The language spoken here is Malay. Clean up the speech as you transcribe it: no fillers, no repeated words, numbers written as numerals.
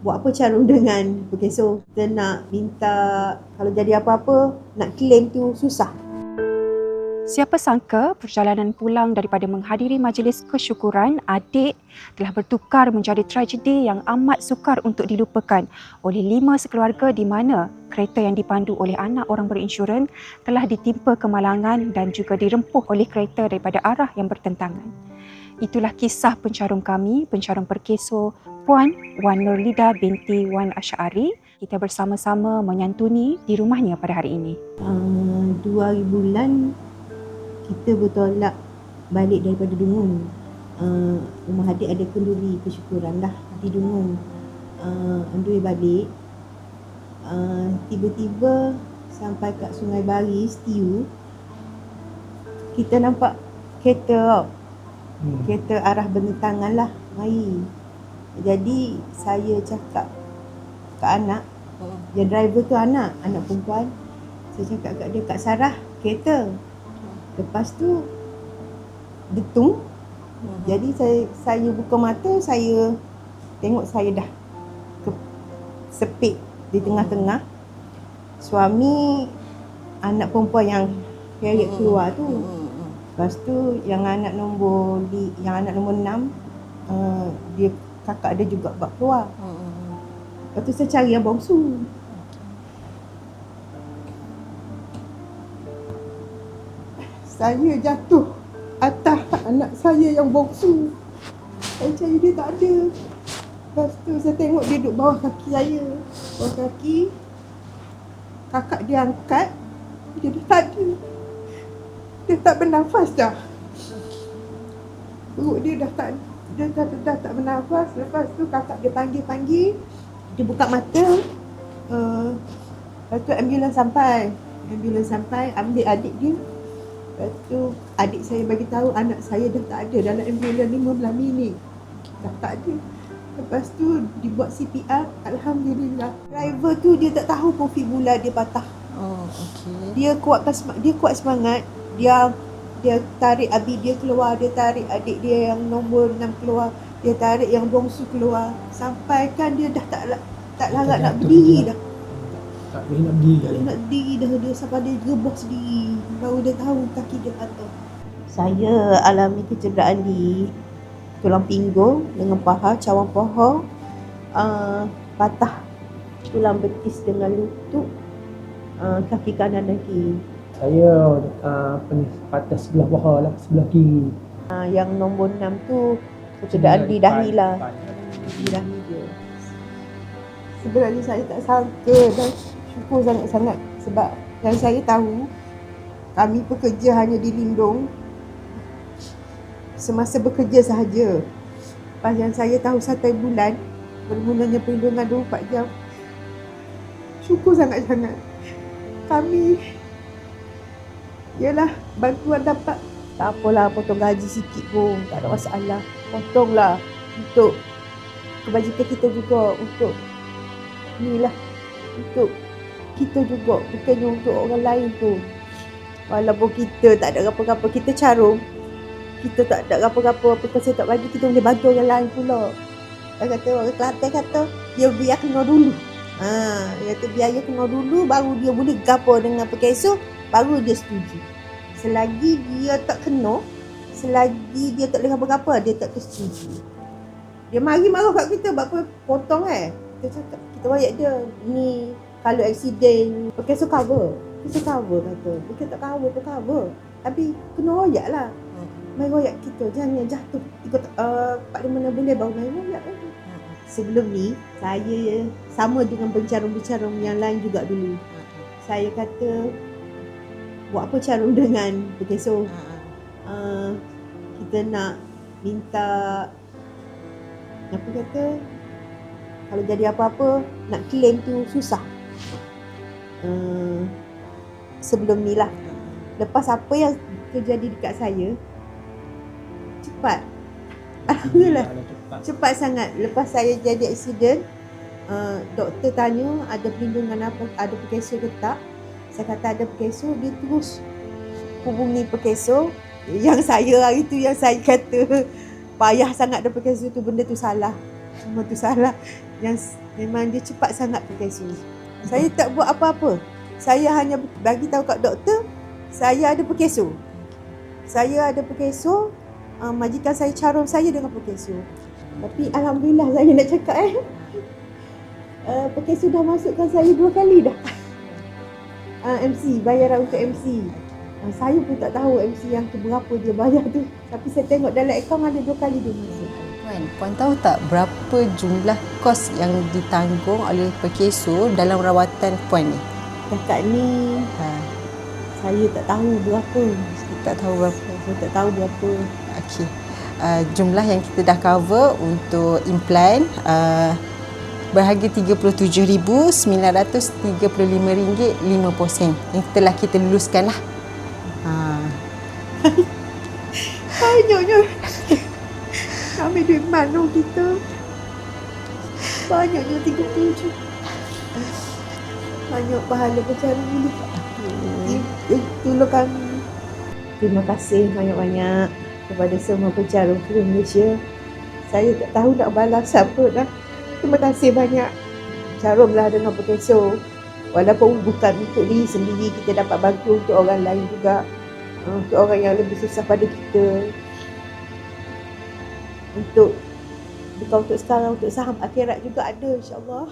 buat apa Charoen dengan Perkeso. Kita nak minta kalau jadi apa-apa, nak claim tu susah. Siapa sangka perjalanan pulang daripada menghadiri majlis kesyukuran adik telah bertukar menjadi tragedi yang amat sukar untuk dilupakan oleh 5 sekeluarga di mana kereta yang dipandu oleh anak orang berinsurans telah ditimpa kemalangan dan juga dirempuh oleh kereta daripada arah yang bertentangan. Itulah kisah pencarum kami, pencarum Perkeso Puan Wan Nurlida binti Wan Asy'ari. Kita bersama-sama menyantuni di rumahnya pada hari ini. 2 bulan kita bertolak balik daripada Dungun. Rumah adik ada kenduri kesyukuran dah di Dungun. On the way balik, tiba-tiba sampai kat Sungai Bari, Setiu, kita nampak kereta kereta arah bertentangan lah mari. Jadi saya cakap kat anak, yang driver tu anak perempuan, saya cakap kat dia, Kak Sarah, kereta. Lepas tu detung. Jadi saya buka mata, saya tengok saya dah sepit di tengah-tengah. Suami anak perempuan yang heret keluar tu. Lepas tu yang anak nombor 6, dia kakak dia juga buat keluar. Lepas tu saya cari yang bongsu. Saya jatuh atas anak saya yang bongsu. Saya cari dia tak ada. Lepas tu saya tengok dia duduk bawah kaki saya. Bawah kaki. Kakak dia angkat. Dia dah tak ada. Dia tak bernafas dah. Perut dia dah tak bernafas. Lepas tu kakak dia panggil. Dia buka mata. Lepas tu ambulans sampai, ambil adik dia. Lepas tu adik saya bagi tahu anak saya dah tak ada dalam ambulans 15 minit. Dah tak ada. Lepas tu dibuat CPR, alhamdulillah. Driver tu dia tak tahu pun fibula dia patah. Dia kuat semangat. Dia tarik abi dia keluar, dia tarik adik dia yang nombor 6 keluar, dia tarik yang bongsu keluar. Sampai kan dia dah tak larat nak berdiri dah. Tak boleh nak berdiri. Nak berdiri dah, dia sampai dia gebah sendiri. Baru dia tahu kaki dia patah. Saya alami kecederaan di tulang pinggung dengan paha, cawan paha, patah tulang betis dengan lutut, kaki kanan dan kiri. Saya patah sebelah paha lah, sebelah kiri. Yang nombor 6 tu kecederaan di dahi lah. Di dahi dia. Sebenarnya saya tak sangka dan syukur sangat-sangat sebab yang saya tahu kami pekerja hanya dilindung semasa bekerja sahaja. Lepas yang saya tahu 1 bulan bermulanya perlindungan 24 jam. Syukur sangat-sangat. Kami yalah bantuan dapat. Tak apalah, potong gaji sikit pun, tak ada masalah. Potonglah untuk kebajikan kita juga, untuk inilah, untuk kita juga, bukannya untuk orang lain tu. Walaupun kita tak ada apa-apa, kita Charoen, kita tak ada apa-apa, Perkeso tak bagi, kita boleh bantu orang lain pula. Orang Kelantan kata, dia biar kena dulu. Dia kata biaya kena dulu, baru dia boleh gapo dengan Perkeso, baru dia setuju. Selagi dia tak kena, selagi dia tak boleh apa-apa, dia tak setuju. Dia mari marah kat kita, buat apa potong Kita cakap, kita wayak dia, ni kalau aksiden, Perkeso cover. Perkeso cover kata, Perkeso tak cover. Tapi kena royak lah. Main royak kita, jangan jatuh. Ikut Parlimen boleh baru main royak lagi. Sebelum ni, saya sama dengan pencarum-pencarum yang lain juga dulu. Saya kata, buat apa Charoen dengan Perkeso. Kita nak minta, apa kata, kalau jadi apa-apa, nak claim tu susah. Sebelum ni lah. Lepas apa yang terjadi dekat saya, cepat. Alhamdulillah. Cepat sangat. Lepas saya jadi aksiden, doktor tanya ada perlindungan apa, ada Perkeso ke tak. Saya kata ada Perkeso, dia terus hubungi Perkeso. Yang saya hari tu, yang saya kata payah sangat ada Perkeso tu, benda tu salah. Semua tu salah. memang dia cepat sangat pakai su. Saya tak buat apa-apa. Saya hanya bagi tahu kat doktor, saya ada pekeso. Saya ada pekeso, majikan saya carum saya dengan pekeso. Tapi alhamdulillah saya nak cakap pekeso dah masukkan saya 2 kali dah. MC, bayaran untuk MC. Saya pun tak tahu MC yang keberapa dia bayar tu. Tapi saya tengok dalam akaun ada 2 kali dia masuk. Puan tahu tak berapa jumlah kos yang ditanggung oleh Perkeso dalam rawatan puan ni? Setakat ni saya tak tahu berapa. Tak tahu berapa. Saya tak tahu berapa. Okey. Jumlah yang kita dah cover untuk implan berharga RM3935.50 yang telah kita luluskan lah. Banyaknya. Ambil duit mana kita? Banyaknya 37. Banyak pahala bercara ini. Tolong kami. Terima kasih banyak-banyak kepada semua pencara di Malaysia. Saya tak tahu nak balas apa dah. Terima kasih banyak. Carumlah dengan Perkeso. Walaupun bukan untuk diri sendiri, kita dapat bantu untuk orang lain juga. Untuk orang yang lebih susah pada kita. Bukan untuk sekarang, untuk saham akhirat juga ada, insyaAllah.